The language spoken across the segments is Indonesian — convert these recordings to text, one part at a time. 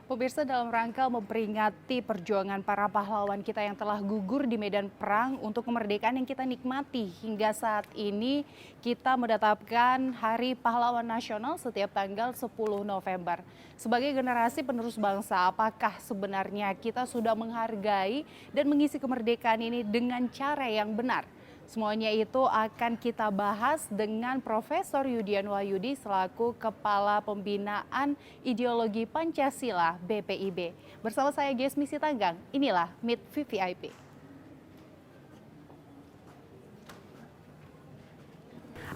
Pemirsa, dalam rangka memperingati perjuangan para pahlawan kita yang telah gugur di medan perang untuk kemerdekaan yang kita nikmati hingga saat ini, kita menetapkan Hari Pahlawan Nasional setiap tanggal 10 November. Sebagai generasi penerus bangsa, apakah sebenarnya kita sudah menghargai dan mengisi kemerdekaan ini dengan cara yang benar? Semuanya itu akan kita bahas dengan Profesor Yudian Wahyudi selaku Kepala Pembinaan Ideologi Pancasila BPIB. Bersama saya Gesmi Sitanggang, inilah Meet VVIP.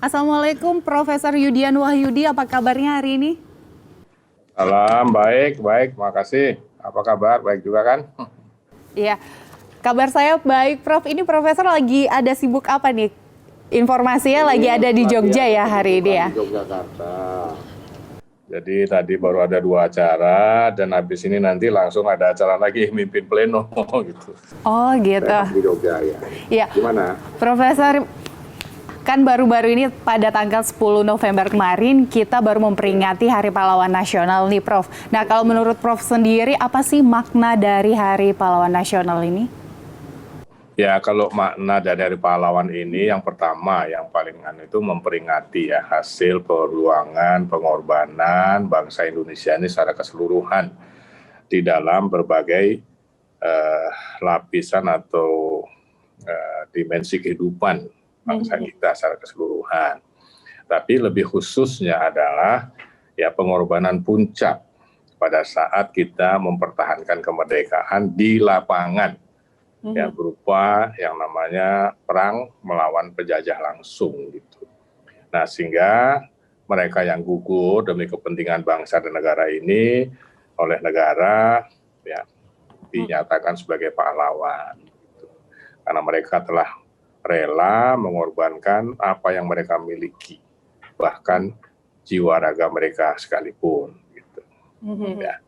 Assalamualaikum Profesor Yudian Wahyudi, apa kabarnya hari ini? Salam, baik, makasih. Apa kabar? Baik juga kan? Iya. Kabar saya baik, Prof. Ini Profesor lagi ada sibuk apa nih? Informasinya lagi ada di Jogja ya hari ini ya? Di Yogyakarta. Jadi tadi baru ada 2 acara dan habis ini nanti langsung ada acara lagi mimpin pleno gitu. Oh gitu. Di Jogja ya. Iya. Gimana? Profesor, kan baru-baru ini pada tanggal 10 November kemarin kita baru memperingati Hari Pahlawan Nasional nih, Prof. Nah, kalau menurut Prof sendiri apa sih makna dari Hari Pahlawan Nasional ini? Ya, kalau makna dari Hari Pahlawan ini yang pertama, yang paling itu memperingati ya hasil perjuangan, pengorbanan bangsa Indonesia ini secara keseluruhan di dalam berbagai lapisan atau dimensi kehidupan bangsa kita secara keseluruhan. Tapi lebih khususnya adalah ya pengorbanan puncak pada saat kita mempertahankan kemerdekaan di lapangan. Ya, berupa yang namanya perang melawan penjajah langsung gitu. Nah, sehingga mereka yang gugur demi kepentingan bangsa dan negara ini oleh negara ya dinyatakan sebagai pahlawan gitu. Karena mereka telah rela mengorbankan apa yang mereka miliki, bahkan jiwa raga mereka sekalipun gitu. Ya.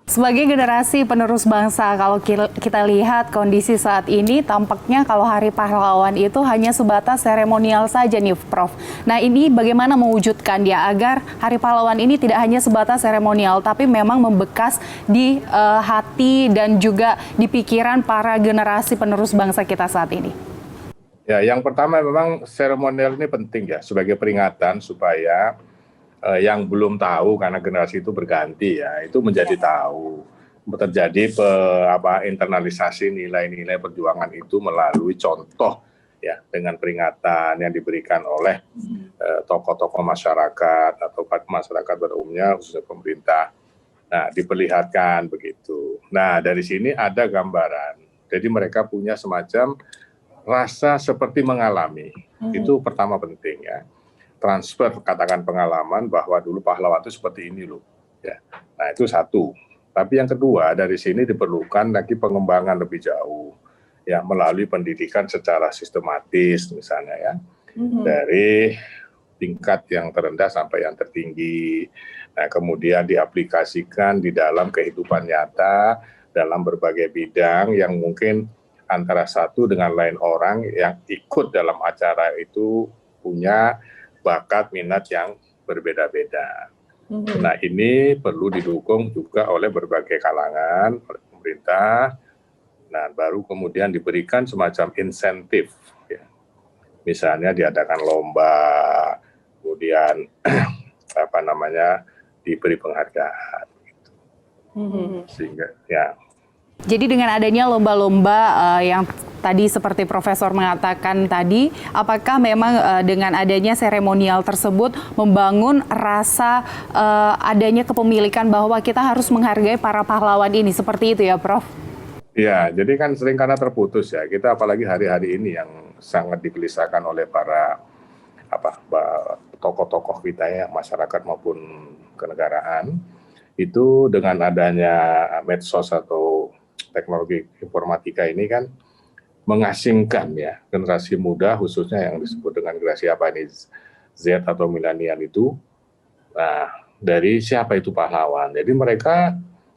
Sebagai generasi penerus bangsa, kalau kita lihat kondisi saat ini, tampaknya kalau Hari Pahlawan itu hanya sebatas seremonial saja nih, Prof. Nah, ini bagaimana mewujudkan dia agar Hari Pahlawan ini tidak hanya sebatas seremonial, tapi memang membekas di hati dan juga di pikiran para generasi penerus bangsa kita saat ini? Ya, yang pertama memang seremonial ini penting ya, sebagai peringatan supaya yang belum tahu karena generasi itu berganti ya, itu menjadi tahu. Terjadi internalisasi nilai-nilai perjuangan itu melalui contoh ya dengan peringatan yang diberikan oleh tokoh-tokoh masyarakat atau masyarakat pada umumnya khususnya pemerintah. Nah, diperlihatkan begitu. Nah, dari sini ada gambaran. Jadi mereka punya semacam rasa seperti mengalami. Itu pertama penting ya. Transfer katakan pengalaman bahwa dulu pahlawan itu seperti ini loh. Ya. Nah, itu satu. Tapi yang kedua, dari sini diperlukan lagi pengembangan lebih jauh ya melalui pendidikan secara sistematis misalnya ya. Dari tingkat yang terendah sampai yang tertinggi. Nah, kemudian diaplikasikan di dalam kehidupan nyata dalam berbagai bidang yang mungkin antara satu dengan lain orang yang ikut dalam acara itu punya bakat minat yang berbeda-beda. Nah, ini perlu didukung juga oleh berbagai kalangan, oleh pemerintah. Nah, baru kemudian diberikan semacam insentif. Ya. Misalnya diadakan lomba, kemudian diberi penghargaan. Gitu. Sehingga ya. Jadi dengan adanya lomba-lomba yang tadi seperti Profesor mengatakan tadi, apakah memang dengan adanya seremonial tersebut membangun rasa adanya kepemilikan bahwa kita harus menghargai para pahlawan ini, seperti itu ya, Prof? Ya, jadi kan sering karena terputus ya. Kita apalagi hari-hari ini yang sangat digelisahkan oleh para tokoh-tokoh kita ya, masyarakat maupun kenegaraan. Itu dengan adanya medsos atau teknologi informatika ini kan mengasingkan ya generasi muda khususnya yang disebut dengan generasi Z atau milenial itu. Nah, dari siapa itu pahlawan. Jadi mereka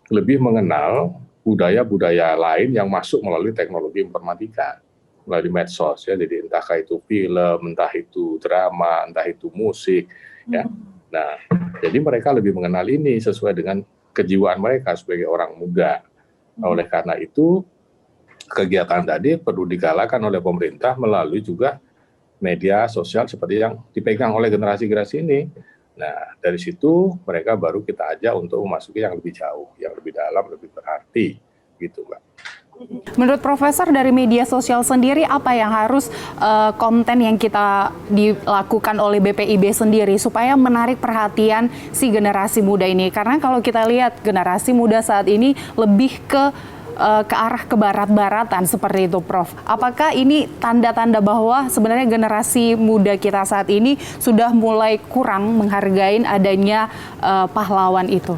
lebih mengenal budaya-budaya lain yang masuk melalui teknologi informatika, melalui medsos ya. Jadi entah itu film, entah itu drama, entah itu musik ya. Nah, jadi mereka lebih mengenal ini sesuai dengan kejiwaan mereka sebagai orang muda. Oleh karena itu, kegiatan tadi perlu digalakan oleh pemerintah melalui juga media sosial seperti yang dipegang oleh generasi-generasi ini. Nah, dari situ mereka baru kita ajak untuk memasuki yang lebih jauh, yang lebih dalam, lebih berarti, gitu, Mbak. Menurut Profesor, dari media sosial sendiri apa yang harus konten yang kita dilakukan oleh BPIB sendiri supaya menarik perhatian si generasi muda ini? Karena kalau kita lihat generasi muda saat ini lebih ke arah kebarat-baratan seperti itu, Prof. Apakah ini tanda-tanda bahwa sebenarnya generasi muda kita saat ini sudah mulai kurang menghargai adanya pahlawan itu?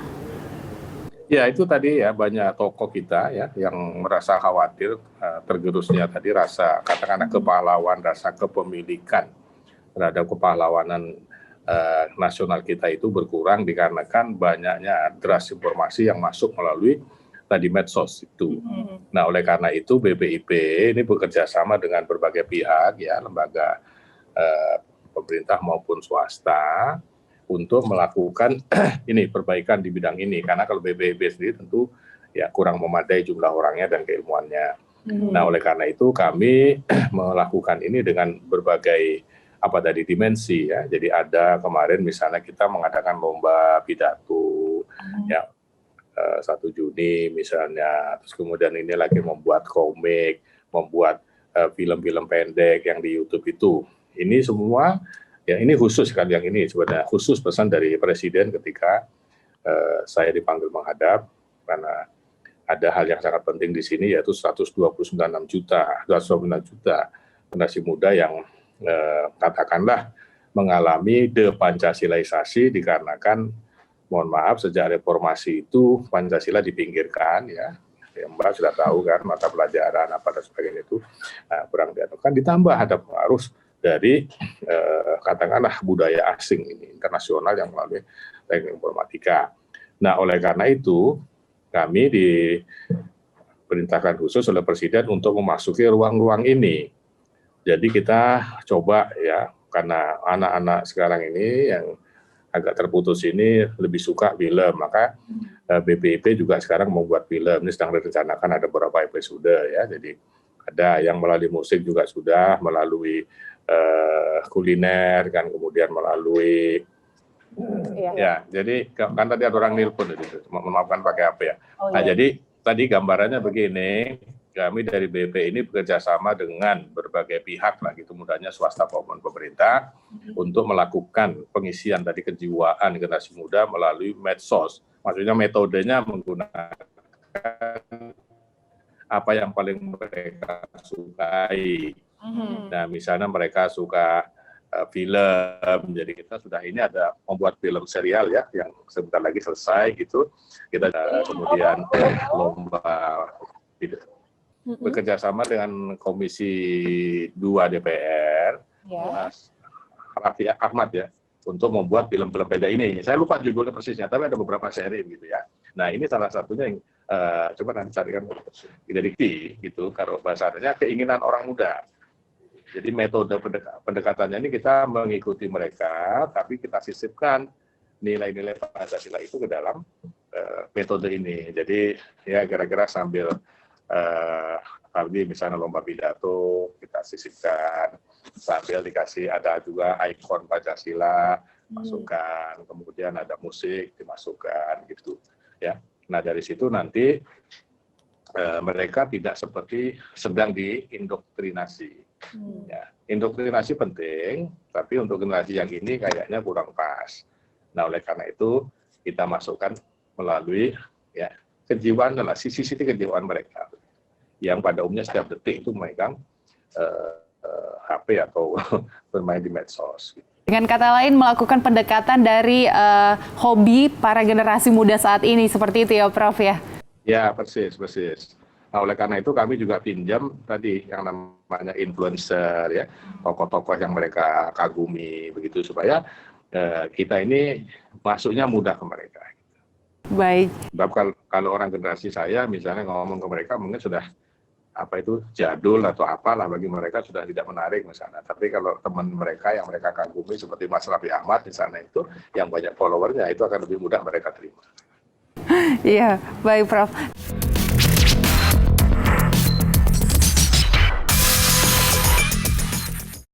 Ya, itu tadi ya, banyak tokoh kita ya yang merasa khawatir, tergerusnya tadi rasa katakanlah kepahlawan, rasa kepemilikan terhadap kepahlawanan nasional kita itu berkurang dikarenakan banyaknya deras informasi yang masuk melalui tadi medsos itu. Nah, oleh karena itu BPIP ini bekerja sama dengan berbagai pihak ya, lembaga pemerintah maupun swasta untuk melakukan ini perbaikan di bidang ini, karena kalau BPIP sendiri tentu ya kurang memadai jumlah orangnya dan keilmuannya. Nah, oleh karena itu kami melakukan ini dengan berbagai dimensi ya. Jadi ada kemarin misalnya kita mengadakan lomba pidato ya 1 Juni misalnya, terus kemudian ini lagi membuat komik, membuat film-film pendek yang di YouTube itu. Ini semua ya, ini khusus kan, yang ini sebenarnya khusus pesan dari Presiden ketika saya dipanggil menghadap, karena ada hal yang sangat penting di sini, yaitu 129 juta generasi muda yang katakanlah mengalami depancasilaisasi dikarenakan, mohon maaf, sejak reformasi itu Pancasila dipinggirkan ya. Mbak sudah tahu kan, mata pelajaran apa dan sebagainya itu kurang diaturkan, ditambah ada pengaruh dari katakanlah budaya asing ini, internasional, yang melalui teknik informatika. Nah, oleh karena itu kami diperintahkan khusus oleh Presiden untuk memasuki ruang-ruang ini. Jadi kita coba ya, karena anak-anak sekarang ini yang agak terputus ini lebih suka film, maka BPIP juga sekarang membuat film. Ini sedang direncanakan ada beberapa episode ya. Jadi ada yang melalui musik juga sudah, melalui kuliner kan, kemudian melalui ya. Jadi kan tadi ada orang nelpon itu, memaafkan pakai HP ya. Nah, jadi tadi gambarannya begini, kami dari BP ini bekerja sama dengan berbagai pihak lah gitu, mudahnya swasta maupun pemerintah, untuk melakukan pengisian tadi kejiwaan generasi muda melalui medsos. Maksudnya metodenya menggunakan apa yang paling mereka sukai. Nah, misalnya mereka suka film, jadi kita sudah ini ada membuat film serial ya, yang sebentar lagi selesai gitu. Kita kemudian lomba bekerja sama dengan Komisi 2 DPR, Mas Raffi Ahmad ya, untuk membuat film-film pendek ini. Saya lupa judulnya persisnya, tapi ada beberapa seri gitu ya. Nah, ini salah satunya yang coba nanti carikan diksi gitu, kalau bahasanya keinginan orang muda. Jadi metode pendekatannya ini kita mengikuti mereka, tapi kita sisipkan nilai-nilai Pancasila itu ke dalam metode ini. Jadi ya kira-kira sambil tadi misalnya lomba pidato kita sisipkan, sambil dikasih ada juga ikon Pancasila masukkan, kemudian ada musik dimasukkan gitu ya. Nah, dari situ nanti mereka tidak seperti sedang diindoktrinasi. Ya, indoktrinasi penting, tapi untuk generasi yang ini kayaknya kurang pas. Nah, oleh karena itu kita masukkan melalui ya kejiwaan, sisi-sisi kejiwaan mereka yang pada umumnya setiap detik itu memegang HP atau bermain di medsos. Dengan kata lain, melakukan pendekatan dari hobi para generasi muda saat ini, seperti itu ya, Prof ya? Ya, persis. Nah, oleh karena itu kami juga pinjam tadi yang namanya influencer ya, tokoh-tokoh yang mereka kagumi begitu, supaya kita ini masuknya mudah ke mereka. Baik. Sebab kalau orang generasi saya misalnya ngomong ke mereka mungkin sudah jadul atau apalah, bagi mereka sudah tidak menarik misalnya. Tapi kalau teman mereka yang mereka kagumi seperti Mas Raffi Ahmad misalnya, itu yang banyak followernya, itu akan lebih mudah mereka terima. Iya, baik Prof.